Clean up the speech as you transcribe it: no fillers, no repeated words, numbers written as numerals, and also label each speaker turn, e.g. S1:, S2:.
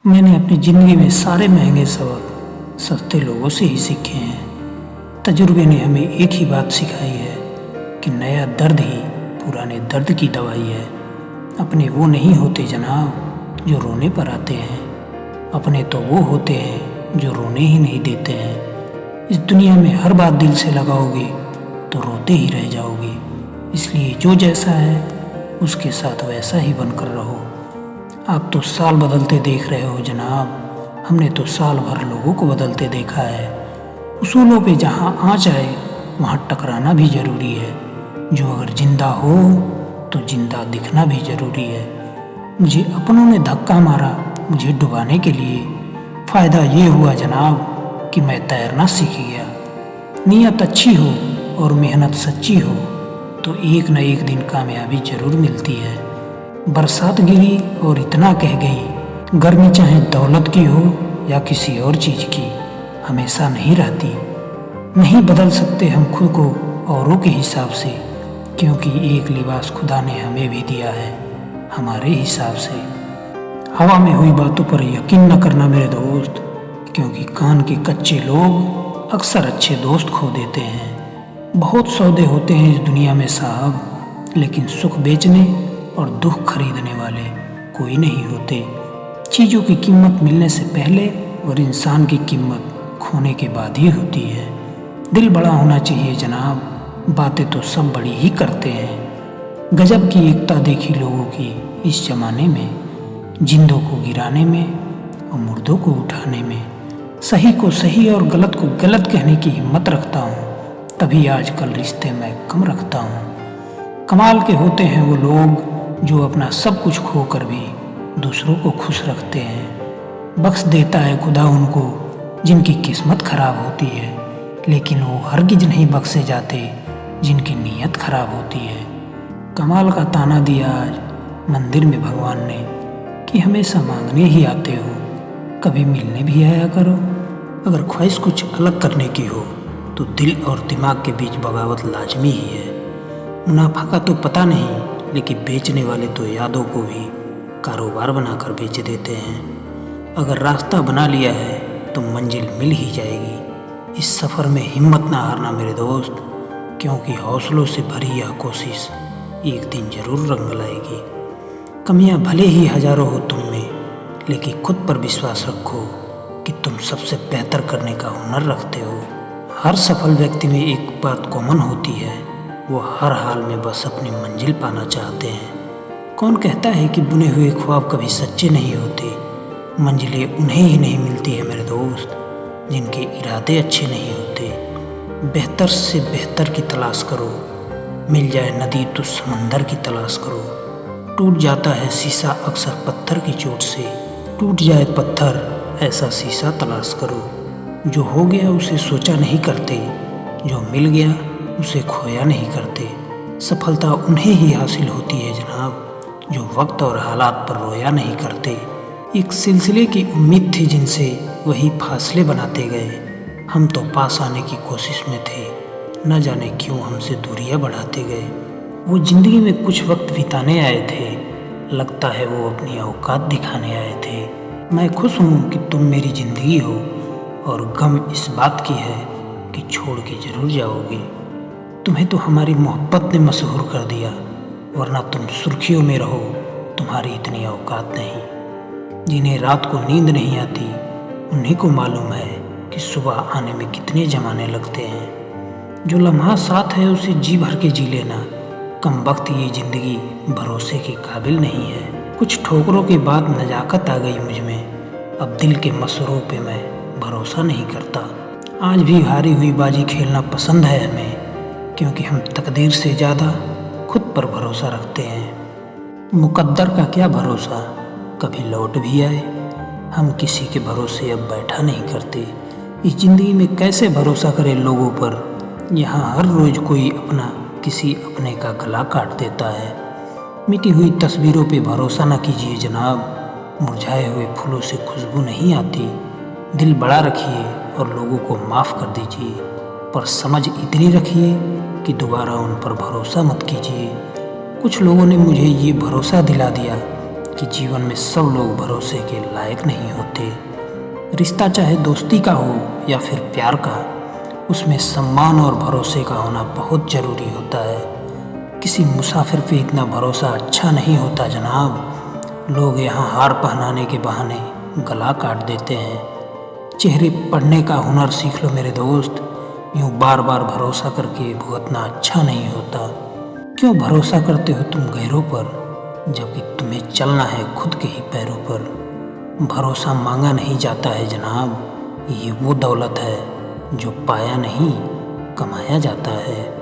S1: मैंने अपनी ज़िंदगी में सारे महंगे सबक सस्ते लोगों से ही सीखे हैं। तजुर्बे ने हमें एक ही बात सिखाई है कि नया दर्द ही पुराने दर्द की दवाई है। अपने वो नहीं होते जनाब जो रोने पर आते हैं, अपने तो वो होते हैं जो रोने ही नहीं देते हैं। इस दुनिया में हर बात दिल से लगाओगे तो रोते ही रह जाओगे। इसलिए जो जैसा है उसके साथ वैसा ही बनकर रहो। आप तो साल बदलते देख रहे हो जनाब, हमने तो साल भर लोगों को बदलते देखा है। उसूलों पे जहाँ आँच आए वहाँ टकराना भी ज़रूरी है। जो अगर जिंदा हो तो जिंदा दिखना भी ज़रूरी है। मुझे अपनों ने धक्का मारा मुझे डुबाने के लिए। फ़ायदा ये हुआ जनाब कि मैं तैरना सीख गया। नीयत अच्छी हो और मेहनत सच्ची हो तो एक न एक दिन कामयाबी ज़रूर मिलती है। बरसात गिरी और इतना कह गई, गर्मी चाहे दौलत की हो या किसी और चीज़ की, हमेशा नहीं रहती। नहीं बदल सकते हम खुद को औरों के हिसाब से, क्योंकि एक लिबास खुदा ने हमें भी दिया है हमारे हिसाब से। हवा में हुई बातों पर यकीन न करना मेरे दोस्त, क्योंकि कान के कच्चे लोग अक्सर अच्छे दोस्त खो देते हैं। बहुत सौदे होते हैं इस दुनिया में साहब, लेकिन सुख बेचने और दुख खरीदने वाले कोई नहीं होते। चीज़ों की कीमत मिलने से पहले और इंसान की कीमत खोने के बाद ही होती है। दिल बड़ा होना चाहिए जनाब, बातें तो सब बड़ी ही करते हैं। गजब की एकता देखी लोगों की इस जमाने में, जिंदों को गिराने में और मुर्दों को उठाने में। सही को सही और गलत को गलत कहने की हिम्मत रखता हूँ, तभी आजकल रिश्ते मैं कम रखता हूँ। कमाल के होते हैं वो लोग जो अपना सब कुछ खोकर भी दूसरों को खुश रखते हैं। बख्श देता है खुदा उनको जिनकी किस्मत खराब होती है, लेकिन वो हरगिज नहीं बख्शे जाते जिनकी नीयत खराब होती है। कमाल का ताना दिया आज मंदिर में भगवान ने कि हमेशा मांगने ही आते हो, कभी मिलने भी आया करो। अगर ख्वाहिश कुछ अलग करने की हो तो दिल और दिमाग के बीच बगावत लाजमी ही है। मुनाफा का तो पता नहीं, लेकिन बेचने वाले तो यादों को भी कारोबार बनाकर बेच देते हैं। अगर रास्ता बना लिया है तो मंजिल मिल ही जाएगी। इस सफ़र में हिम्मत ना हारना मेरे दोस्त, क्योंकि हौसलों से भरी यह कोशिश एक दिन ज़रूर रंग लाएगी। कमियां भले ही हजारों हो तुम में, लेकिन खुद पर विश्वास रखो कि तुम सबसे बेहतर करने का हुनर रखते हो। हर सफल व्यक्ति में एक बात कॉमन होती है, वो हर हाल में बस अपनी मंजिल पाना चाहते हैं। कौन कहता है कि बुने हुए ख्वाब कभी सच्चे नहीं होते। मंजिलें उन्हें ही नहीं मिलती है मेरे दोस्त जिनके इरादे अच्छे नहीं होते। बेहतर से बेहतर की तलाश करो, मिल जाए नदी तो समंदर की तलाश करो। टूट जाता है शीशा अक्सर पत्थर की चोट से, टूट जाए पत्थर ऐसा शीशा तलाश करो। जो हो गया उसे सोचा नहीं करते, जो मिल गया उसे खोया नहीं करते। सफलता उन्हें ही हासिल होती है जनाब जो वक्त और हालात पर रोया नहीं करते। एक सिलसिले की उम्मीद थी जिनसे वही फासले बनाते गए। हम तो पास आने की कोशिश में थे, न जाने क्यों हमसे दूरियां बढ़ाते गए। वो ज़िंदगी में कुछ वक्त बिताने आए थे, लगता है वो अपनी औकात दिखाने आए थे। मैं खुश हूँ कि तुम मेरी ज़िंदगी हो, और गम इस बात की है कि छोड़ के ज़रूर जाओगे। तुम्हें तो हमारी मोहब्बत ने मशहूर कर दिया, वरना तुम सुर्खियों में रहो, तुम्हारी इतनी औकात नहीं। जिन्हें रात को नींद नहीं आती उन्हीं को मालूम है कि सुबह आने में कितने जमाने लगते हैं। जो लम्हा साथ है उसे जी भर के जी लेना, कम वक्त ये ज़िंदगी भरोसे के काबिल नहीं है। कुछ ठोकरों के बाद नजाकत आ गई मुझ में, अब दिल के मसरों पे मैं भरोसा नहीं करता। आज भी हारी हुई बाजी खेलना पसंद है हमें, क्योंकि हम तकदीर से ज़्यादा खुद पर भरोसा रखते हैं। मुकद्दर का क्या भरोसा, कभी लौट भी आए। हम किसी के भरोसे अब बैठा नहीं करते। इस ज़िंदगी में कैसे भरोसा करें लोगों पर, यहाँ हर रोज़ कोई अपना किसी अपने का गला काट देता है। मिटी हुई तस्वीरों पे भरोसा न कीजिए जनाब, मुरझाए हुए फूलों से खुशबू नहीं आती। दिल बड़ा रखिए और लोगों को माफ़ कर दीजिए, पर समझ इतनी रखिए कि दोबारा उन पर भरोसा मत कीजिए। कुछ लोगों ने मुझे ये भरोसा दिला दिया कि जीवन में सब लोग भरोसे के लायक नहीं होते। रिश्ता चाहे दोस्ती का हो या फिर प्यार का, उसमें सम्मान और भरोसे का होना बहुत ज़रूरी होता है। किसी मुसाफिर पे इतना भरोसा अच्छा नहीं होता जनाब। लोग यहाँ हार पहनाने के बहाने गला काट देते हैं। चेहरे पढ़ने का हुनर सीख लो मेरे दोस्त। यूँ बार बार भरोसा करके भुगतना अच्छा नहीं होता। क्यों भरोसा करते हो तुम गैरों पर, जबकि तुम्हें चलना है खुद के ही पैरों पर। भरोसा मांगा नहीं जाता है जनाब, ये वो दौलत है जो पाया नहीं कमाया जाता है।